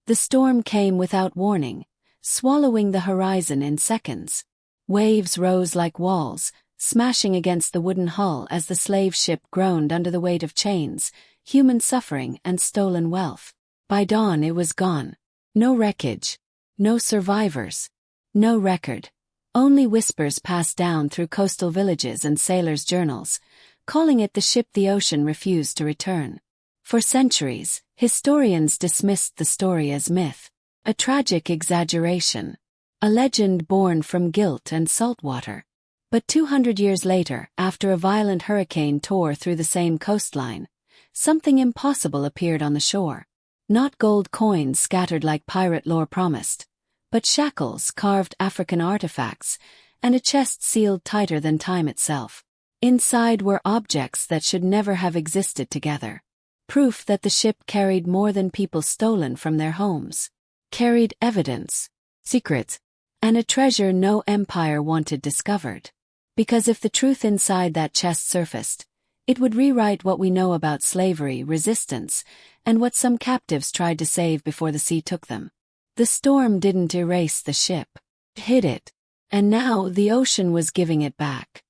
The storm came without warning, swallowing the horizon in seconds. Waves rose like walls, smashing against the wooden hull as the slave ship groaned under the weight of chains, human suffering and stolen wealth. By dawn it was gone. No wreckage. No survivors. No record. Only whispers passed down through coastal villages and sailors' journals, calling it the ship the ocean refused to return. For centuries, historians dismissed the story as myth, a tragic exaggeration, a legend born from guilt and salt water. But 200 years later, after a violent hurricane tore through the same coastline, something impossible appeared on the shore. Not gold coins scattered like pirate lore promised, but shackles, carved African artifacts, and a chest sealed tighter than time itself. Inside were objects that should never have existed together. Proof that the ship carried more than people stolen from their homes. Carried evidence, secrets, and a treasure no empire wanted discovered. Because if the truth inside that chest surfaced, it would rewrite what we know about slavery, resistance, and what some captives tried to save before the sea took them. The storm didn't erase the ship. It hid it. And now the ocean was giving it back.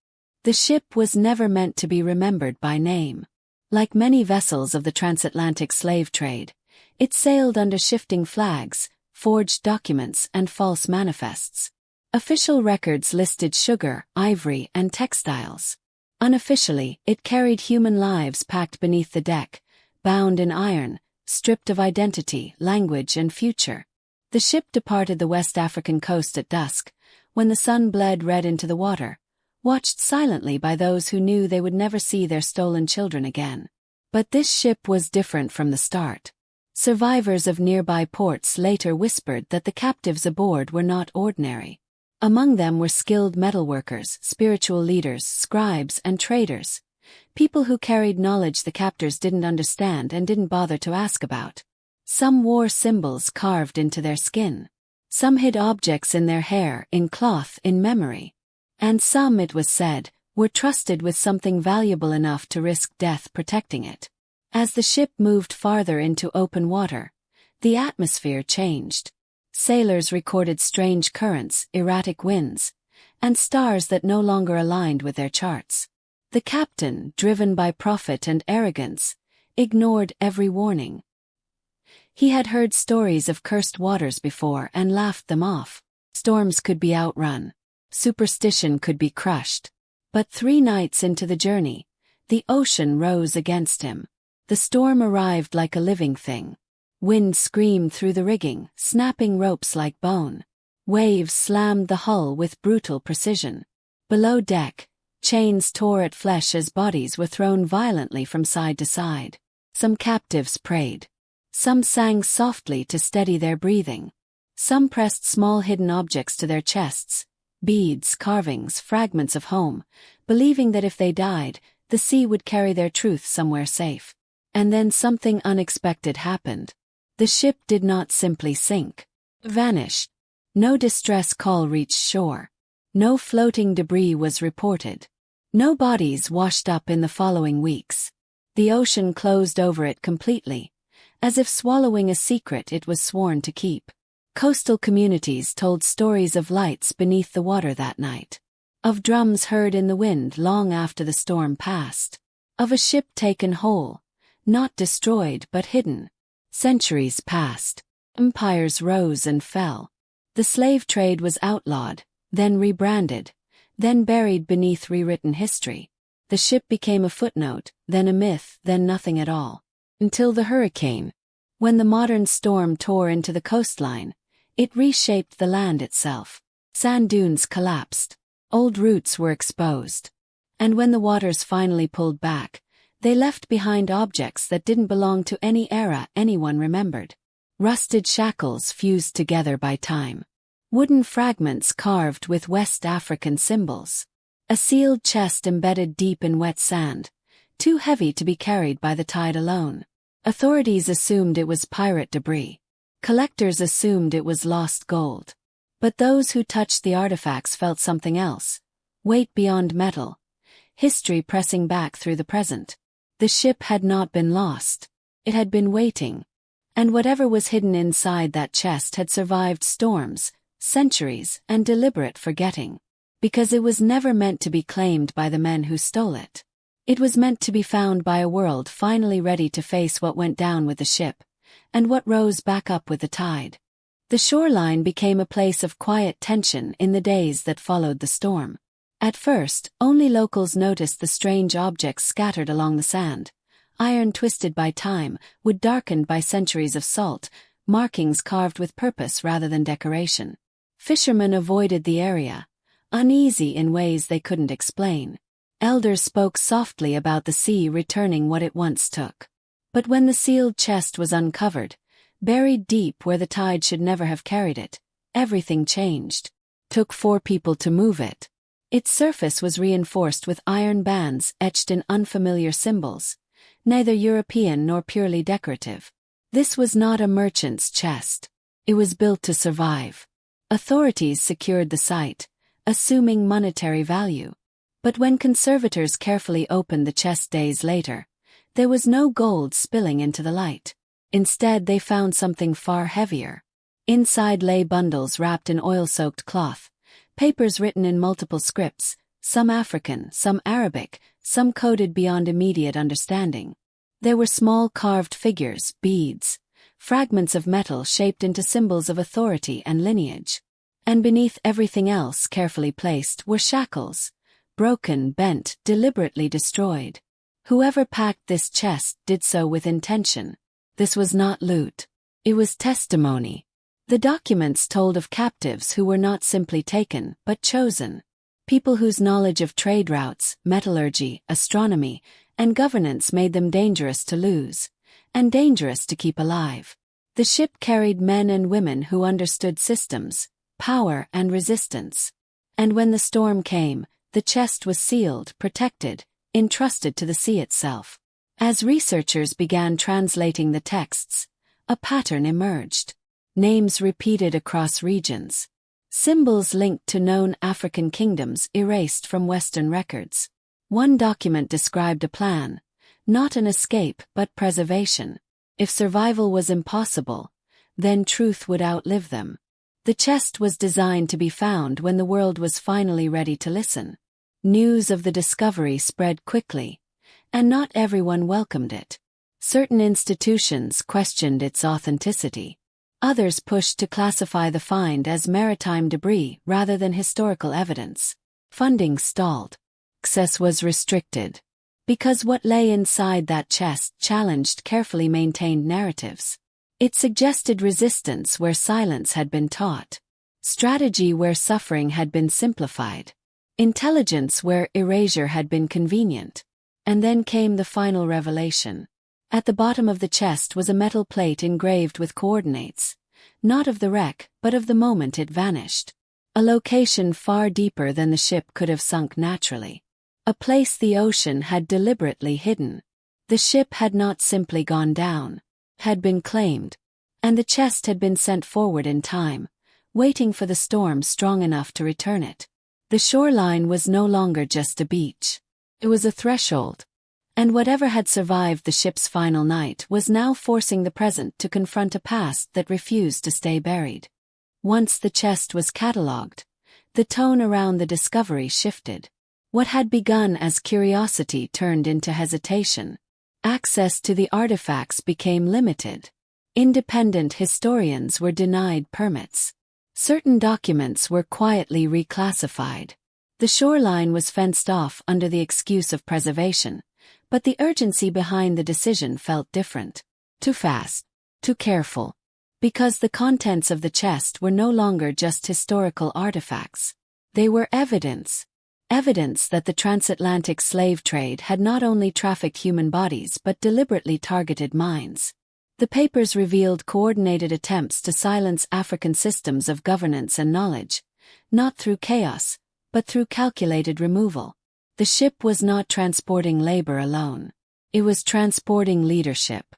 The ship was never meant to be remembered by name. Like many vessels of the transatlantic slave trade, it sailed under shifting flags, forged documents, and false manifests. Official records listed sugar, ivory, and textiles. Unofficially, it carried human lives packed beneath the deck, bound in iron, stripped of identity, language, and future. The ship departed the West African coast at dusk, when the sun bled red into the water, watched silently by those who knew they would never see their stolen children again. But this ship was different from the start. Survivors of nearby ports later whispered that the captives aboard were not ordinary. Among them were skilled metalworkers, spiritual leaders, scribes, and traders. People who carried knowledge the captors didn't understand and didn't bother to ask about. Some wore symbols carved into their skin. Some hid objects in their hair, in cloth, in memory. And some, it was said, were trusted with something valuable enough to risk death protecting it. As the ship moved farther into open water, the atmosphere changed. Sailors recorded strange currents, erratic winds, and stars that no longer aligned with their charts. The captain, driven by profit and arrogance, ignored every warning. He had heard stories of cursed waters before and laughed them off. Storms could be outrun. Superstition could be crushed. But 3 nights into the journey, the ocean rose against him. The storm arrived like a living thing. Wind screamed through the rigging, snapping ropes like bone. Waves slammed the hull with brutal precision. Below deck, chains tore at flesh as bodies were thrown violently from side to side. Some captives prayed. Some sang softly to steady their breathing. Some pressed small hidden objects to their chests, beads, carvings, fragments of home, believing that if they died, the sea would carry their truth somewhere safe. And then something unexpected happened. The ship did not simply sink. It vanished. No distress call reached shore. No floating debris was reported. No bodies washed up in the following weeks. The ocean closed over it completely, as if swallowing a secret it was sworn to keep. Coastal communities told stories of lights beneath the water that night. Of drums heard in the wind long after the storm passed. Of a ship taken whole, not destroyed but hidden. Centuries passed. Empires rose and fell. The slave trade was outlawed, then rebranded, then buried beneath rewritten history. The ship became a footnote, then a myth, then nothing at all. Until the hurricane. When the modern storm tore into the coastline, it reshaped the land itself. Sand dunes collapsed. Old roots were exposed. And when the waters finally pulled back, they left behind objects that didn't belong to any era anyone remembered. Rusted shackles fused together by time. Wooden fragments carved with West African symbols. A sealed chest embedded deep in wet sand, too heavy to be carried by the tide alone. Authorities assumed it was pirate debris. Collectors assumed it was lost gold. But those who touched the artifacts felt something else. Weight beyond metal. History pressing back through the present. The ship had not been lost. It had been waiting. And whatever was hidden inside that chest had survived storms, centuries, and deliberate forgetting. Because it was never meant to be claimed by the men who stole it. It was meant to be found by a world finally ready to face what went down with the ship, and what rose back up with the tide. The shoreline became a place of quiet tension in the days that followed the storm. At first, only locals noticed the strange objects scattered along the sand. Iron twisted by time, wood darkened by centuries of salt, markings carved with purpose rather than decoration. Fishermen avoided the area, uneasy in ways they couldn't explain. Elders spoke softly about the sea returning what it once took. But when the sealed chest was uncovered, buried deep where the tide should never have carried it, everything changed. Took 4 people to move it. Its surface was reinforced with iron bands etched in unfamiliar symbols, neither European nor purely decorative. This was not a merchant's chest. It was built to survive. Authorities secured the site, assuming monetary value. But when conservators carefully opened the chest days later, there was no gold spilling into the light. Instead, they found something far heavier. Inside lay bundles wrapped in oil-soaked cloth, papers written in multiple scripts, some African, some Arabic, some coded beyond immediate understanding. There were small carved figures, beads, fragments of metal shaped into symbols of authority and lineage. And beneath everything else carefully placed were shackles, broken, bent, deliberately destroyed. Whoever packed this chest did so with intention. This was not loot. It was testimony. The documents told of captives who were not simply taken, but chosen. People whose knowledge of trade routes, metallurgy, astronomy, and governance made them dangerous to lose, and dangerous to keep alive. The ship carried men and women who understood systems, power, and resistance. And when the storm came, the chest was sealed, protected, entrusted to the sea itself. As researchers began translating the texts, a pattern emerged. Names repeated across regions. Symbols linked to known African kingdoms erased from Western records. One document described a plan, not an escape but preservation. If survival was impossible, then truth would outlive them. The chest was designed to be found when the world was finally ready to listen. News of the discovery spread quickly, and not everyone welcomed it. Certain institutions questioned its authenticity. Others pushed to classify the find as maritime debris rather than historical evidence. Funding stalled. Access was restricted. Because what lay inside that chest challenged carefully maintained narratives. It suggested resistance where silence had been taught. Strategy where suffering had been simplified. Intelligence where erasure had been convenient. And then came the final revelation. At the bottom of the chest was a metal plate engraved with coordinates, not of the wreck, but of the moment it vanished. A location far deeper than the ship could have sunk naturally. A place the ocean had deliberately hidden. The ship had not simply gone down, had been claimed, and the chest had been sent forward in time, waiting for the storm strong enough to return it. The shoreline was no longer just a beach. It was a threshold. And whatever had survived the ship's final night was now forcing the present to confront a past that refused to stay buried. Once the chest was catalogued, the tone around the discovery shifted. What had begun as curiosity turned into hesitation. Access to the artifacts became limited. Independent historians were denied permits. Certain documents were quietly reclassified. The shoreline was fenced off under the excuse of preservation, but the urgency behind the decision felt different. Too fast. Too careful. Because the contents of the chest were no longer just historical artifacts. They were evidence. Evidence that the transatlantic slave trade had not only trafficked human bodies but deliberately targeted minds. The papers revealed coordinated attempts to silence African systems of governance and knowledge, not through chaos, but through calculated removal. The ship was not transporting labor alone. It was transporting leadership.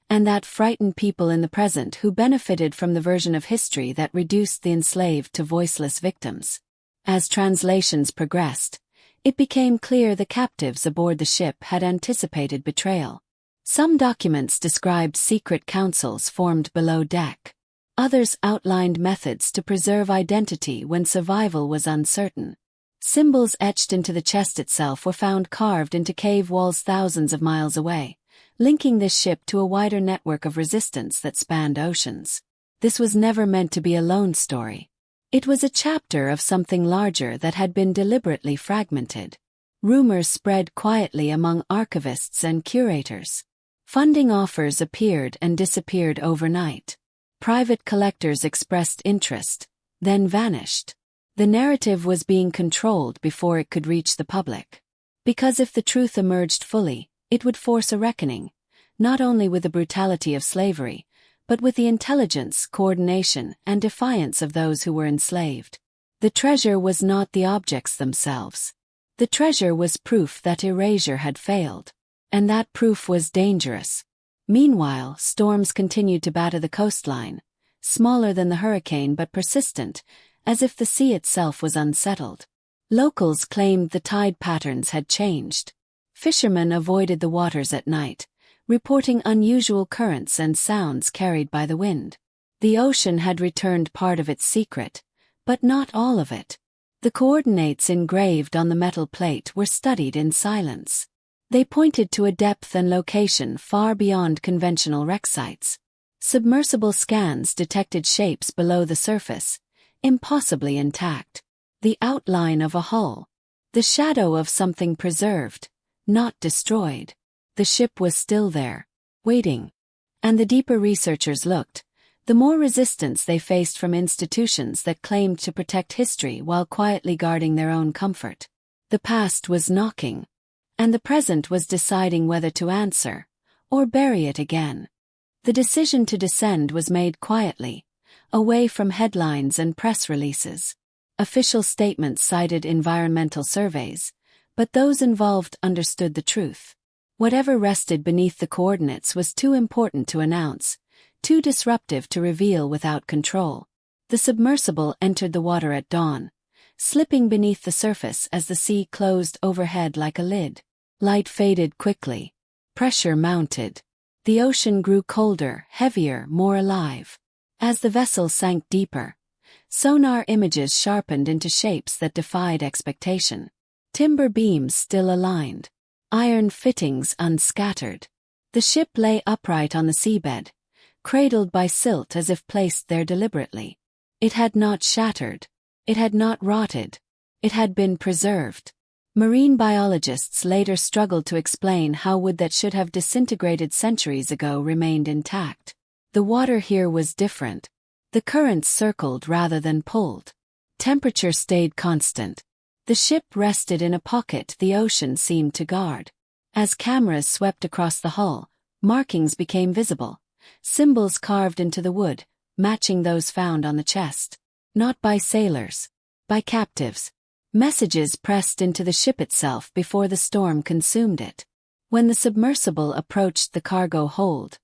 And that frightened people in the present who benefited from the version of history that reduced the enslaved to voiceless victims. As translations progressed, it became clear the captives aboard the ship had anticipated betrayal. Some documents described secret councils formed below deck. Others outlined methods to preserve identity when survival was uncertain. Symbols etched into the chest itself were found carved into cave walls thousands of miles away, linking this ship to a wider network of resistance that spanned oceans. This was never meant to be a lone story. It was a chapter of something larger that had been deliberately fragmented. Rumors spread quietly among archivists and curators. Funding offers appeared and disappeared overnight. Private collectors expressed interest, then vanished. The narrative was being controlled before it could reach the public. Because if the truth emerged fully, it would force a reckoning, not only with the brutality of slavery, but with the intelligence, coordination, and defiance of those who were enslaved. The treasure was not the objects themselves. The treasure was proof that erasure had failed. And that proof was dangerous. Meanwhile, storms continued to batter the coastline, smaller than the hurricane but persistent, as if the sea itself was unsettled. Locals claimed the tide patterns had changed. Fishermen avoided the waters at night, reporting unusual currents and sounds carried by the wind. The ocean had returned part of its secret, but not all of it. The coordinates engraved on the metal plate were studied in silence. They pointed to a depth and location far beyond conventional wreck sites. Submersible scans detected shapes below the surface, impossibly intact. The outline of a hull. The shadow of something preserved, not destroyed. The ship was still there, waiting. And the deeper researchers looked, the more resistance they faced from institutions that claimed to protect history while quietly guarding their own comfort. The past was knocking, and the present was deciding whether to answer, or bury it again. The decision to descend was made quietly, away from headlines and press releases. Official statements cited environmental surveys, but those involved understood the truth. Whatever rested beneath the coordinates was too important to announce, too disruptive to reveal without control. The submersible entered the water at dawn, slipping beneath the surface as the sea closed overhead like a lid. Light faded quickly. Pressure mounted. The ocean grew colder, heavier, more alive. As the vessel sank deeper, sonar images sharpened into shapes that defied expectation. Timber beams still aligned. Iron fittings unscattered. The ship lay upright on the seabed, cradled by silt as if placed there deliberately. It had not shattered. It had not rotted. It had been preserved. Marine biologists later struggled to explain how wood that should have disintegrated centuries ago remained intact. The water here was different. The currents circled rather than pulled. Temperature stayed constant. The ship rested in a pocket the ocean seemed to guard. As cameras swept across the hull, markings became visible, symbols carved into the wood, matching those found on the chest. Not by sailors, by captives. Messages pressed into the ship itself before the storm consumed it. When the submersible approached the cargo hold,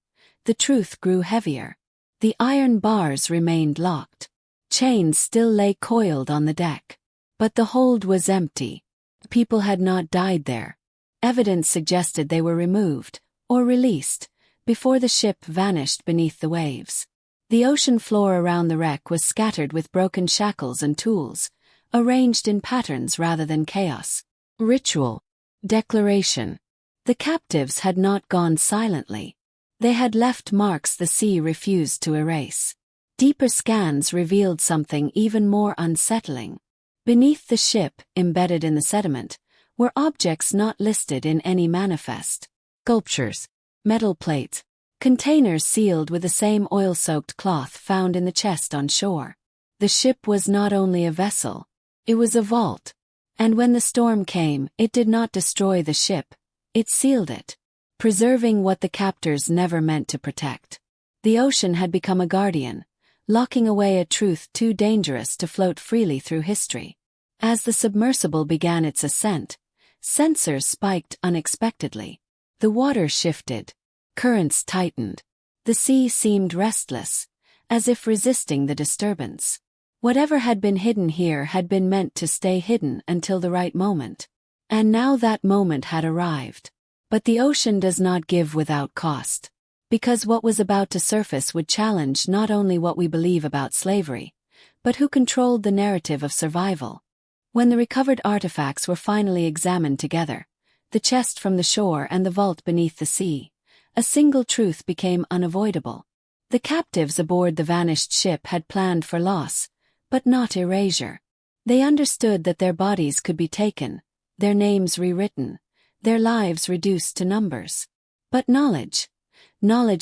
the truth grew heavier. The iron bars remained locked. Chains still lay coiled on the deck. But the hold was empty. People had not died there. Evidence suggested they were removed, or released, before the ship vanished beneath the waves. The ocean floor around the wreck was scattered with broken shackles and tools, arranged in patterns rather than chaos. Ritual. Declaration. The captives had not gone silently. They had left marks the sea refused to erase. Deeper scans revealed something even more unsettling. Beneath the ship, embedded in the sediment, were objects not listed in any manifest. Sculptures. Metal plates. Containers sealed with the same oil-soaked cloth found in the chest on shore. The ship was not only a vessel. It was a vault. And when the storm came, it did not destroy the ship. It sealed it, preserving what the captors never meant to protect. The ocean had become a guardian, locking away a truth too dangerous to float freely through history. As the submersible began its ascent, sensors spiked unexpectedly. The water shifted. Currents tightened. The sea seemed restless, as if resisting the disturbance. Whatever had been hidden here had been meant to stay hidden until the right moment. And now that moment had arrived. But the ocean does not give without cost. Because what was about to surface would challenge not only what we believe about slavery, but who controlled the narrative of survival. When the recovered artifacts were finally examined together, the chest from the shore and the vault beneath the sea, a single truth became unavoidable. The captives aboard the vanished ship had planned for loss, but not erasure. They understood that their bodies could be taken, their names rewritten, their lives reduced to numbers. But knowledge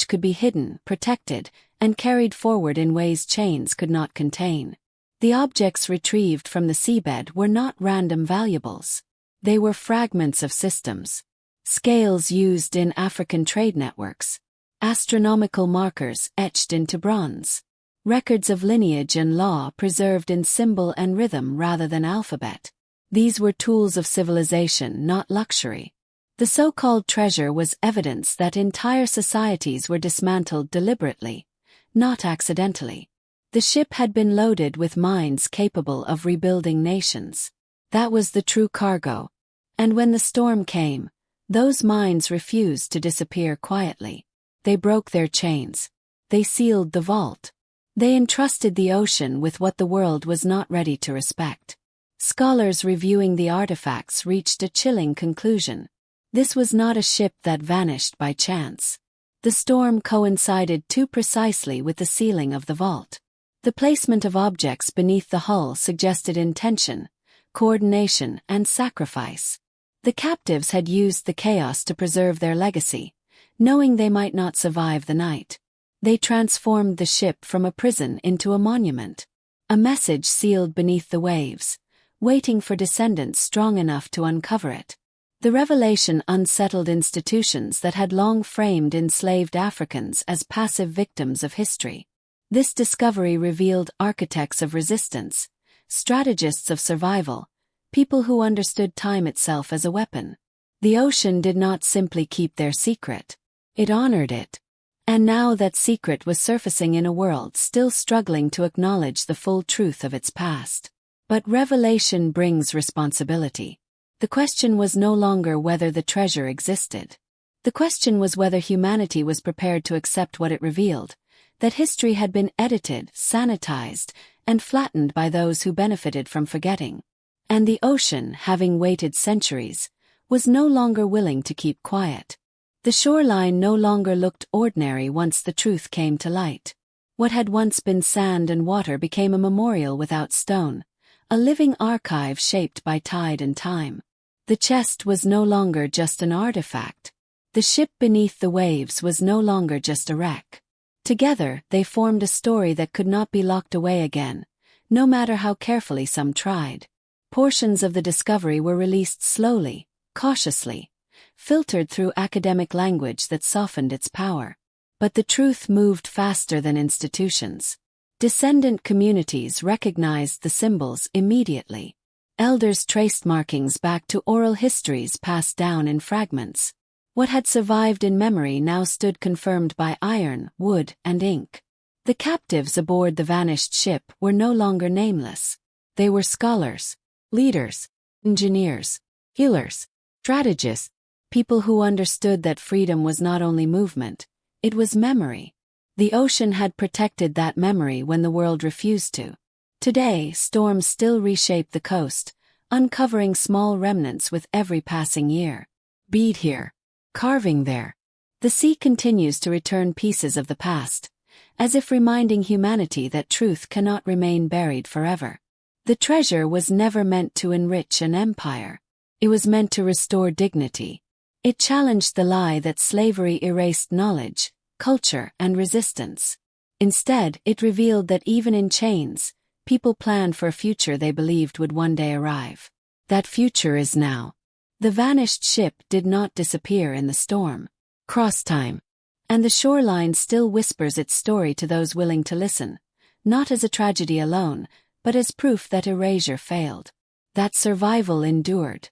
could be hidden, protected, and carried forward in ways chains could not contain. The objects retrieved from the seabed were not random valuables. They were fragments of systems. Scales used in African trade networks. Astronomical markers etched into bronze. Records of lineage and law preserved in symbol and rhythm rather than alphabet. These were tools of civilization, not luxury. The so-called treasure was evidence that entire societies were dismantled deliberately, not accidentally. The ship had been loaded with minds capable of rebuilding nations. That was the true cargo. And when the storm came, those minds refused to disappear quietly. They broke their chains. They sealed the vault. They entrusted the ocean with what the world was not ready to respect. Scholars reviewing the artifacts reached a chilling conclusion. This was not a ship that vanished by chance. The storm coincided too precisely with the sealing of the vault. The placement of objects beneath the hull suggested intention, coordination, and sacrifice. The captives had used the chaos to preserve their legacy, knowing they might not survive the night. They transformed the ship from a prison into a monument. A message sealed beneath the waves, waiting for descendants strong enough to uncover it. The revelation unsettled institutions that had long framed enslaved Africans as passive victims of history. This discovery revealed architects of resistance, strategists of survival, people who understood time itself as a weapon. The ocean did not simply keep their secret. It honored it. And now that secret was surfacing in a world still struggling to acknowledge the full truth of its past. But revelation brings responsibility. The question was no longer whether the treasure existed. The question was whether humanity was prepared to accept what it revealed, that history had been edited, sanitized, and flattened by those who benefited from forgetting. And the ocean, having waited centuries, was no longer willing to keep quiet. The shoreline no longer looked ordinary once the truth came to light. What had once been sand and water became a memorial without stone, a living archive shaped by tide and time. The chest was no longer just an artifact. The ship beneath the waves was no longer just a wreck. Together, they formed a story that could not be locked away again, no matter how carefully some tried. Portions of the discovery were released slowly, cautiously, filtered through academic language that softened its power. But the truth moved faster than institutions. Descendant communities recognized the symbols immediately. Elders traced markings back to oral histories passed down in fragments. What had survived in memory now stood confirmed by iron, wood, and ink. The captives aboard the vanished ship were no longer nameless. They were scholars, leaders, engineers, healers, strategists, people who understood that freedom was not only movement, it was memory. The ocean had protected that memory when the world refused to. Today, storms still reshape the coast, uncovering small remnants with every passing year. Bead here, carving there. The sea continues to return pieces of the past, as if reminding humanity that truth cannot remain buried forever. The treasure was never meant to enrich an empire. It was meant to restore dignity. It challenged the lie that slavery erased knowledge, culture, and resistance. Instead, it revealed that even in chains, people planned for a future they believed would one day arrive. That future is now. The vanished ship did not disappear in the storm. Cross time. And the shoreline still whispers its story to those willing to listen, not as a tragedy alone, but as proof that erasure failed. That survival endured.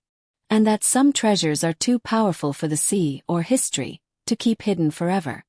And that some treasures are too powerful for the sea or history to keep hidden forever.